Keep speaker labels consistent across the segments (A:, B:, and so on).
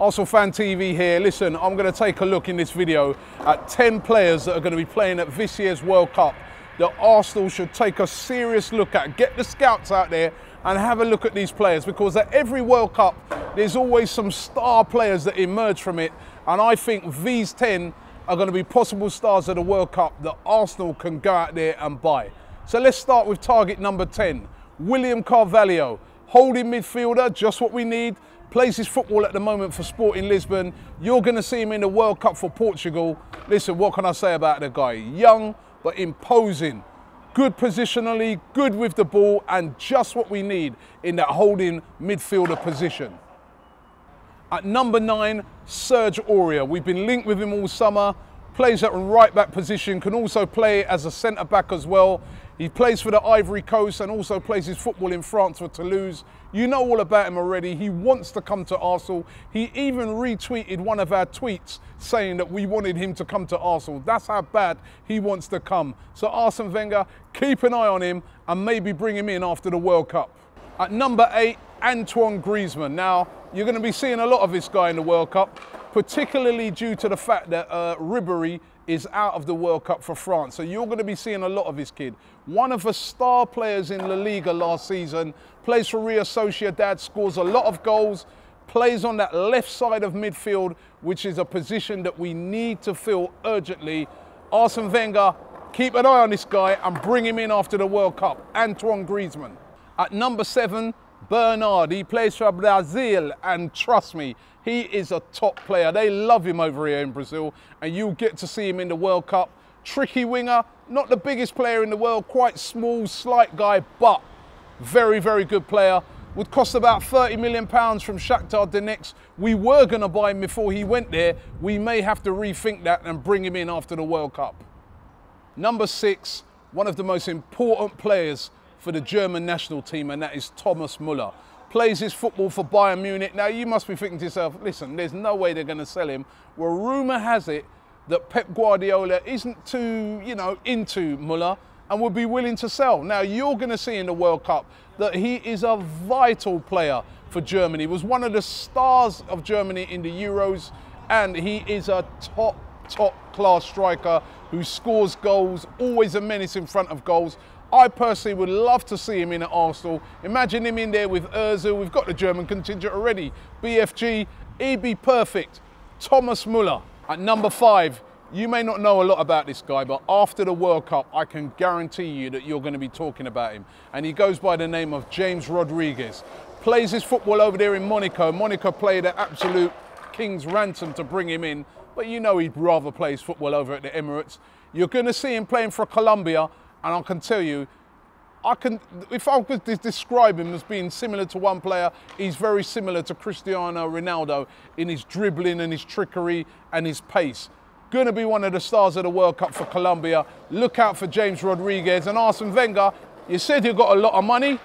A: Arsenal Fan TV here. Listen, I'm going to take a look in this video at 10 players that are going to be playing at this year's World Cup that Arsenal should take a serious look at. Get the scouts out there and have a look at these players, because at every World Cup there's always some star players that emerge from it, and I think these 10 are going to be possible stars of the World Cup that Arsenal can go out there and buy. So let's start with target number 10, William Carvalho. Holding midfielder, just what we need. Plays his football at the moment for Sporting Lisbon. You're going to see him in the World Cup for Portugal. Listen, what can I say about the guy? Young, but imposing. Good positionally, good with the ball, and just what we need in that holding midfielder position. At number 9, Serge Aurier. We've been linked with him all summer. Plays at right back position, can also play as a centre back as well. He plays for the Ivory Coast and also plays his football in France for Toulouse. You know all about him already. He wants to come to Arsenal. He even retweeted one of our tweets saying that we wanted him to come to Arsenal. That's how bad he wants to come. So Arsene Wenger, keep an eye on him and maybe bring him in after the World Cup. At number 8, Antoine Griezmann. Now, you're going to be seeing a lot of this guy in the World Cup, particularly due to the fact that Ribéry is out of the World Cup for France. So you're going to be seeing a lot of this kid. One of the star players in La Liga last season, plays for Real Sociedad, scores a lot of goals, plays on that left side of midfield, which is a position that we need to fill urgently. Arsene Wenger, keep an eye on this guy and bring him in after the World Cup. Antoine Griezmann. At number 7, Bernard. He plays for Brazil, and trust me, he is a top player. They love him over here in Brazil, and you'll get to see him in the World Cup. Tricky winger, not the biggest player in the world, quite small, slight guy, but very, very good player. Would cost about £30 million from Shakhtar Donetsk. We were going to buy him before he went there. We may have to rethink that and bring him in after the World Cup. Number 6, one of the most important players for the German national team, and that is Thomas Muller. Plays his football for Bayern Munich. Now, you must be thinking to yourself, listen, there's no way they're going to sell him. Well, rumour has it that Pep Guardiola isn't too, into Muller and would be willing to sell. Now, you're going to see in the World Cup that he is a vital player for Germany. He was one of the stars of Germany in the Euros, and he is a top class striker who scores goals, always a menace in front of goals. I personally would love to see him in at Arsenal. Imagine him in there with Ozil. We've got the German contingent already. BFG, he'd be perfect. Thomas Muller. At number 5, you may not know a lot about this guy, but after the World Cup, I can guarantee you that you're going to be talking about him. And he goes by the name of James Rodriguez. Plays his football over there in Monaco. Monaco played an absolute king's ransom to bring him in, but you know he'd rather play his football over at the Emirates. You're going to see him playing for Colombia. And I can tell you, if I could describe him as being similar to one player, he's very similar to Cristiano Ronaldo in his dribbling and his trickery and his pace. Going to be one of the stars of the World Cup for Colombia. Look out for James Rodriguez. And Arsene Wenger, you said you got a lot of money.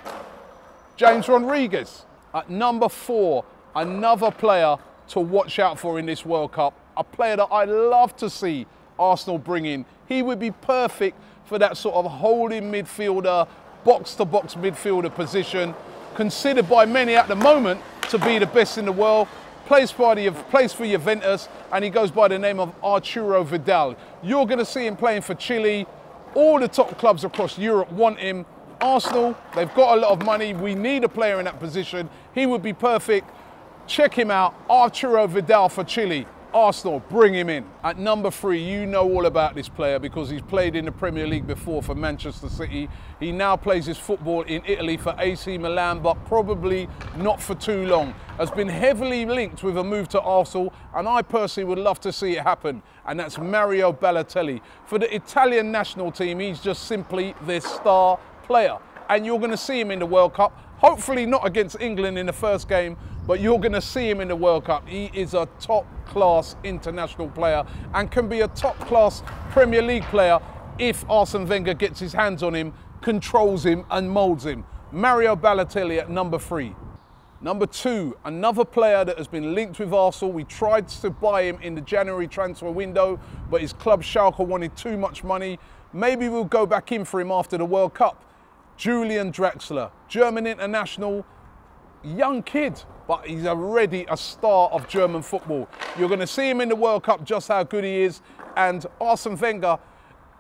A: James Rodriguez. At number 4, another player to watch out for in this World Cup. A player that I'd love to see Arsenal bring in. He would be perfect for that sort of holding midfielder, box-to-box midfielder position, considered by many at the moment to be the best in the world. Plays for Juventus, and he goes by the name of Arturo Vidal. You're going to see him playing for Chile. All the top clubs across Europe want him. Arsenal, they've got a lot of money. We need a player in that position. He would be perfect. Check him out, Arturo Vidal for Chile. Arsenal, bring him in. At number 3, you know all about this player because he's played in the Premier League before for Manchester City. He now plays his football in Italy for AC Milan, but probably not for too long. Has been heavily linked with a move to Arsenal, and I personally would love to see it happen, and that's Mario Balotelli. For the Italian national team, he's just simply their star player, and you're going to see him in the World Cup. Hopefully not against England in the first game, but you're going to see him in the World Cup. He is a top-class international player and can be a top-class Premier League player if Arsene Wenger gets his hands on him, controls him and moulds him. Mario Balotelli at number 3. Number 2, another player that has been linked with Arsenal. We tried to buy him in the January transfer window, but his club Schalke wanted too much money. Maybe we'll go back in for him after the World Cup. Julian Draxler, German international, young kid, but he's already a star of German football. You're going to see him in the World Cup just how good he is. And Arsene Wenger,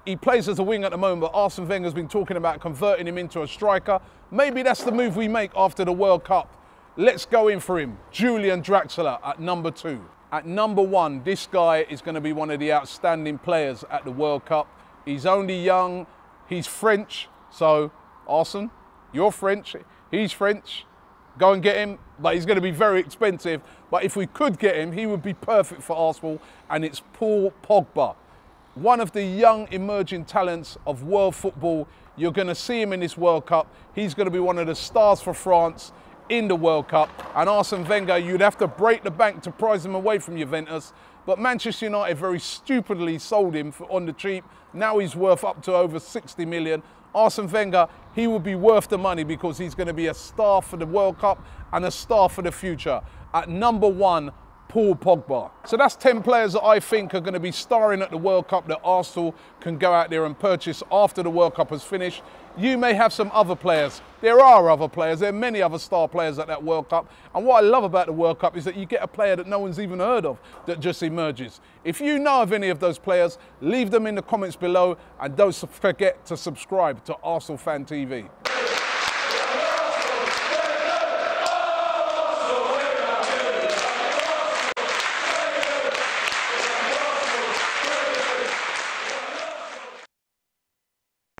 A: he plays as a wing at the moment, but Arsene Wenger's been talking about converting him into a striker. Maybe that's the move we make after the World Cup. Let's go in for him. Julian Draxler at number 2. At number 1, this guy is going to be one of the outstanding players at the World Cup. He's only young, he's French, so Arsene, you're French, he's French. Go and get him, but he's going to be very expensive. But if we could get him, he would be perfect for Arsenal, and it's Paul Pogba. One of the young emerging talents of world football. You're going to see him in this World Cup. He's going to be one of the stars for France in the World Cup. And Arsene Wenger, you'd have to break the bank to prize him away from Juventus. But Manchester United very stupidly sold him on the cheap. Now he's worth up to over 60 million. Arsene Wenger, he will be worth the money because he's going to be a star for the World Cup and a star for the future. At number 1, Paul Pogba. So that's 10 players that I think are going to be starring at the World Cup that Arsenal can go out there and purchase after the World Cup has finished. You may have some other players. There are other players. There are many other star players at that World Cup. And what I love about the World Cup is that you get a player that no one's even heard of that just emerges. If you know of any of those players, leave them in the comments below and don't forget to subscribe to Arsenal Fan TV.